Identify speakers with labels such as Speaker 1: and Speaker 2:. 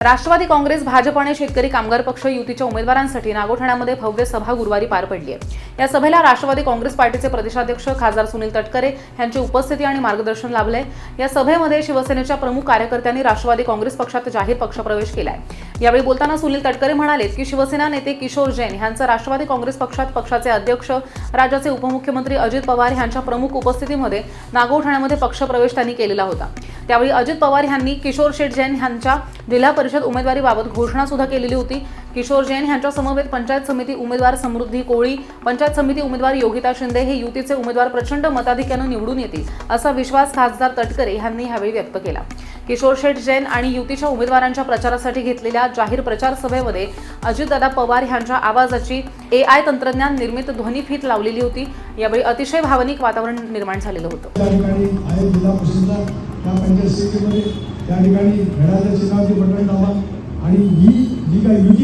Speaker 1: राष्ट्रवादी काँग्रेस, भाजप आणि शेतकरी कामगार पक्ष युतीच्या उमेदवारांसाठी नागोठाण्यामध्ये भव्य सभा गुरुवारी पार पडली आहे। या सभेला राष्ट्रवादी काँग्रेस पार्टीचे प्रदेशाध्यक्ष खासदार सुनील तटकरे यांची उपस्थिती आणि मार्गदर्शन लाभले। या सभेमध्ये शिवसेनेच्या प्रमुख कार्यकर्त्यांनी राष्ट्रवादी काँग्रेस पक्षात जाहीर पक्षप्रवेश केलाय। यावेळी बोलताना सुनील तटकरे म्हणाले की शिवसेना नेते किशोर जैन यांचा राष्ट्रवादी काँग्रेस पक्षात पक्षाचे अध्यक्ष, राज्याचे उपमुख्यमंत्री अजित पवार यांच्या प्रमुख उपस्थितीमध्ये नागोठाण्यामध्ये पक्षप्रवेश त्यांनी केलेला होता। त्यावेळी अजित पवार यांनी किशोर शेठ जैन यांच्या जिल्हा परिषद उमेदवारीबाबत घोषणा सुद्धा केलेली होती। किशोर जैन यांच्या समवेत पंचायत समिती उमेदवार समृद्धी कोळी, पंचायत समिती उमेदवार योगिता शिंदे हे युतीचे उमेदवार प्रचंड मताधिक्याने निवडून येतील असा विश्वास खासदार तटकरे यांनी यावेळी व्यक्त केला। किशोर शेठ जैन आणि युतीच्या उमेदवारांच्या प्रचारासाठी घेतलेल्या जाहीर प्रचार सभेमध्ये अजितदादा पवार यांच्या आवाजाची AI तंत्रज्ञान निर्मित ध्वनिफीत लावलेली होती। यावेळी अतिशय भावनिक वातावरण निर्माण झालेलं होतं।
Speaker 2: त्या ठिकाणी घड्याळाच्या चिन्हावरती बटन दाबा आणि ही जी काही